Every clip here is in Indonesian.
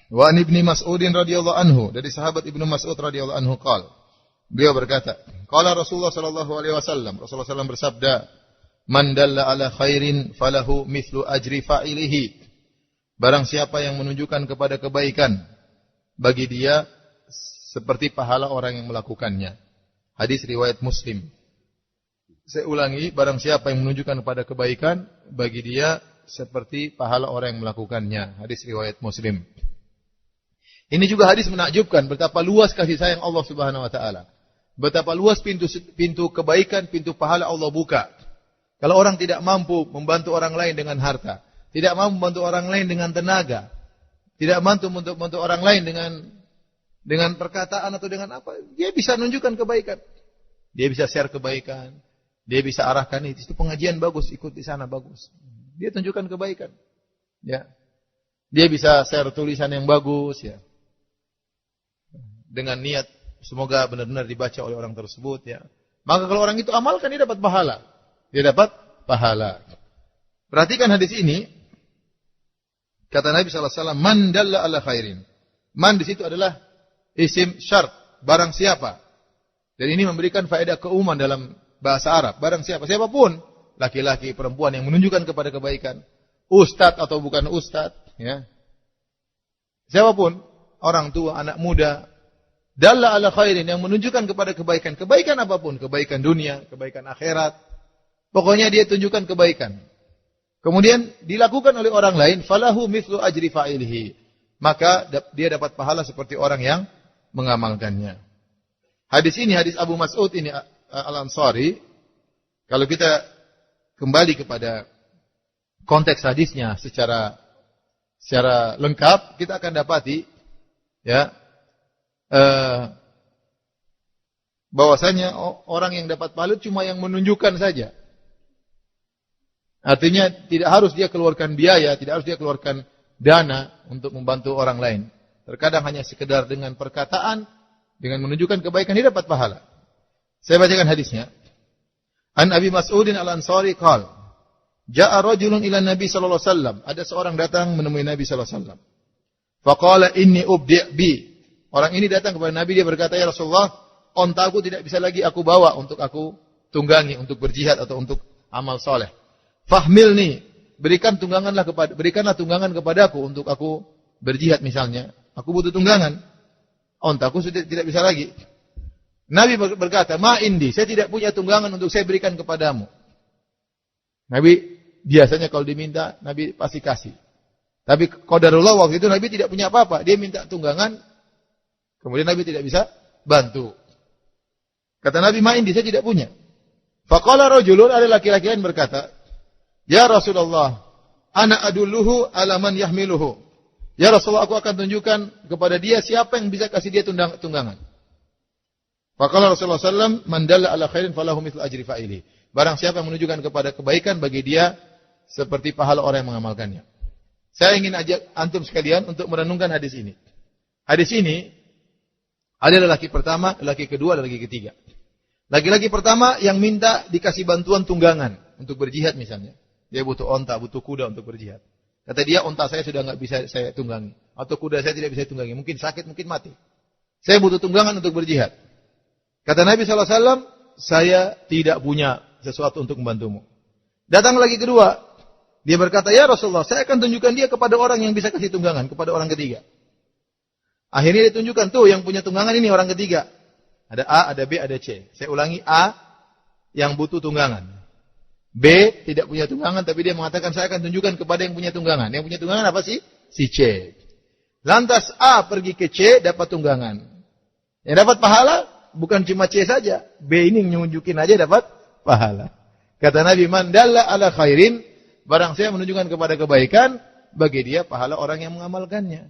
Wa an Ibnu Mas'udin radhiyallahu anhu, dari sahabat Ibnu Mas'ud radhiyallahu anhu qala, beliau berkata, qala Rasulullah sallallahu alaihi wasallam, Rasulullah sallallahu bersabda, man dalla ala khairin falahu mithlu ajri fa'ilihi. Barang siapa yang menunjukkan kepada kebaikan, bagi dia seperti pahala orang yang melakukannya. Hadis riwayat Muslim. Saya ulangi, barang siapa yang menunjukkan kepada kebaikan, bagi dia seperti pahala orang yang melakukannya. Hadis riwayat Muslim. Ini juga hadis menakjubkan betapa luas kasih sayang Allah Subhanahu wa taala. Betapa luas pintu kebaikan, pintu pahala Allah buka. Kalau orang tidak mampu membantu orang lain dengan harta, tidak mampu membantu orang lain dengan tenaga, tidak mampu membantu orang lain dengan perkataan atau dengan apa, dia bisa menunjukkan kebaikan. Dia bisa share kebaikan, dia bisa arahkan itu pengajian bagus, ikut di sana bagus. Dia tunjukkan kebaikan. Ya. Dia bisa share tulisan yang bagus ya. Dengan niat semoga benar-benar dibaca oleh orang tersebut ya. Maka kalau orang itu amalkan dia dapat pahala. Dia dapat pahala. Perhatikan hadis ini. Kata Nabi sallallahu alaihi wasallam, man dalla ala khairin. Man di situ adalah isim syart, barang siapa. Dan ini memberikan faedah keumuman dalam bahasa Arab. Barang siapa, siapapun, laki-laki, perempuan yang menunjukkan kepada kebaikan, ustadz atau bukan ustadz, ya. Siapapun, orang tua, anak muda, dalla ala khairin, yang menunjukkan kepada kebaikan. Kebaikan apapun, kebaikan dunia, kebaikan akhirat. Pokoknya dia tunjukkan kebaikan. Kemudian dilakukan oleh orang lain, falahu mithlu ajri fa'ilihi. Maka dia dapat pahala seperti orang yang mengamalkannya. Hadis ini, hadis Abu Mas'ud ini Al-Ansari, kalau kita kembali kepada konteks hadisnya secara lengkap, kita akan dapati ya bahwasanya orang yang dapat pahala cuma yang menunjukkan saja. Artinya tidak harus dia keluarkan biaya, tidak harus dia keluarkan dana untuk membantu orang lain. Terkadang hanya sekedar dengan perkataan, dengan menunjukkan kebaikan dia dapat pahala. Saya bacakan hadisnya. An Abi Mas'udin Al-Ansari qala, ja'a rajulun ila Nabi sallallahu alaihi wasallam. Ada seorang datang menemui Nabi sallallahu alaihi wasallam. Faqala inni ubdi' bi. Orang ini datang kepada Nabi, dia berkata, ya Rasulullah, ontaku tidak bisa lagi aku bawa untuk aku tunggangi, untuk berjihad atau untuk amal soleh. Fahmilni, berikanlah tunggangan kepadaku untuk aku berjihad misalnya. Aku butuh tunggangan. Ontaku sudah tidak bisa lagi. Nabi berkata, ma indi, saya tidak punya tunggangan untuk saya berikan kepadamu. Nabi biasanya kalau diminta, Nabi pasti kasih. Tapi qadarullah waktu itu Nabi tidak punya apa-apa. Dia minta tunggangan, kemudian Nabi tidak bisa bantu. Kata Nabi, ma indi, saya tidak punya. Faqala rajulun, ada laki-laki lain berkata, ya Rasulullah, ana adulluhu ala man yahmiluhu. Ya Rasulullah, aku akan tunjukkan kepada dia siapa yang bisa kasih dia tunggangan. Faqala Rasulullah sallallahu man dalla ala khairin falahu mithlu ajri fa'ili. Barang siapa yang menunjukkan kepada kebaikan, bagi dia seperti pahala orang yang mengamalkannya. Saya ingin ajak antum sekalian untuk merenungkan hadis ini. Hadis ini ada lelaki pertama, lelaki kedua, dan lelaki ketiga. Laki-laki pertama yang minta dikasih bantuan tunggangan untuk berjihad misalnya. Dia butuh onta, butuh kuda untuk berjihad. Kata dia, onta saya sudah enggak bisa saya tunggangi. Atau kuda saya tidak bisa tunggangi. Mungkin sakit, mungkin mati. Saya butuh tunggangan untuk berjihad. Kata Nabi SAW, saya tidak punya sesuatu untuk membantumu. Datang lagi kedua. Dia berkata, ya Rasulullah, saya akan tunjukkan dia kepada orang yang bisa kasih tunggangan. Kepada orang ketiga. Akhirnya dia tunjukkan, tuh yang punya tunggangan ini orang ketiga. Ada A, ada B, ada C. Saya ulangi, A yang butuh tunggangan. B tidak punya tunggangan, tapi dia mengatakan saya akan tunjukkan kepada yang punya tunggangan. Yang punya tunggangan apa sih? Si C. Lantas A pergi ke C, dapat tunggangan. Yang dapat pahala bukan cuma C saja. B ini menunjukin aja dapat pahala. Kata Nabi, man dalla ala khairin, barang saya menunjukkan kepada kebaikan, bagi dia pahala orang yang mengamalkannya.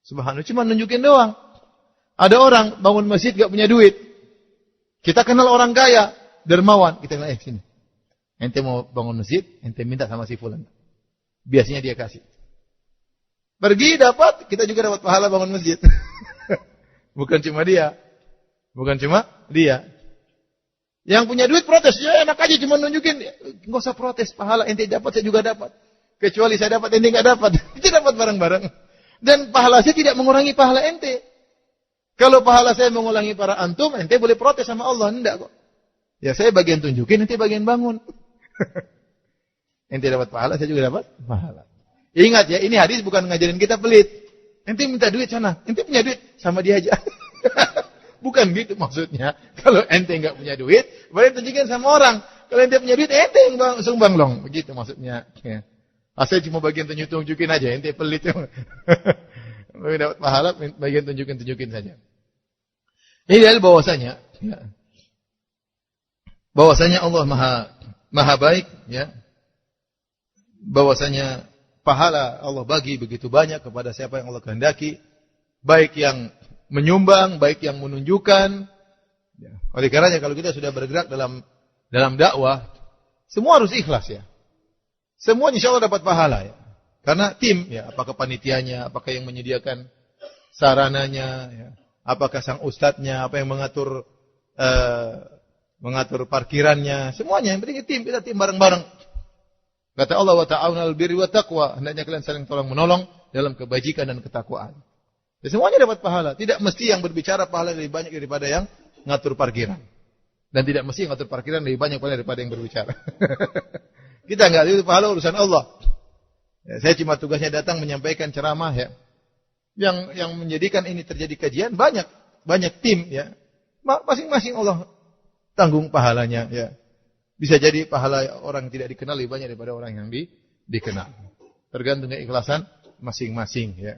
Subhanallah, cuma nunjukin doang. Ada orang bangun masjid gak punya duit. Kita kenal orang kaya, dermawan. Kita bilang, sini. Ente mau bangun masjid, ente minta sama si fulan. Biasanya dia kasih. Pergi dapat, kita juga dapat pahala bangun masjid. Bukan cuma dia. Bukan cuma dia. Yang punya duit protes, ya enak aja cuma nunjukin. Enggak usah protes, pahala ente dapat, saya juga dapat. Kecuali saya dapat, ente enggak dapat. Kita dapat bareng-bareng. Dan pahala saya tidak mengurangi pahala ente. Kalau pahala saya mengulangi para antum, ente boleh protes sama Allah. Enggak kok. Ya saya bagian tunjukin, ente bagian bangun. Ente dapat pahala, saya juga dapat pahala. Ingat ya, ini hadis bukan ngajarin kita pelit. Ente minta duit sana, ente punya duit, sama dia aja. Bukan gitu maksudnya. Kalau ente enggak punya duit, boleh tunjukin sama orang. Kalau ente punya duit, ente yang sumbang long. Begitu maksudnya. Ya. Saya cuma bagian tunjukin aja, ente pelit. Bagi dapat pahala, bagian tunjukin saja. Ini dalil bahwasanya, ya, bahwasanya Allah maha baik, ya. Bahwasanya pahala Allah bagi begitu banyak kepada siapa yang Allah kehendaki, baik yang menyumbang, baik yang menunjukkan. Ya. Oleh karenanya kalau kita sudah bergerak dalam dakwah, semua harus ikhlas ya. Semua insya Allah dapat pahala ya. Karena tim, ya, apakah panitianya, apakah yang menyediakan sarananya, ya, apakah sang ustadznya, apa yang mengatur parkirannya, semuanya. Yang penting tim, kita tim bareng-bareng. Kata Allah, wa ta'awunal birri wa taqwa, hendaknya kalian saling tolong menolong dalam kebajikan dan ketakwaan. Ya, semuanya dapat pahala. Tidak mesti yang berbicara pahala lebih banyak daripada yang ngatur parkiran. Dan tidak mesti yang ngatur parkiran lebih banyak pahala daripada yang berbicara. Kita enggak, itu pahala urusan Allah. Ya, saya cuma tugasnya datang menyampaikan ceramah ya. Yang menjadikan ini terjadi kajian banyak tim ya. Masing-masing Allah tanggung pahalanya ya. Bisa jadi pahala orang yang tidak dikenal lebih banyak daripada orang yang dikenal. Tergantung keikhlasan masing-masing ya.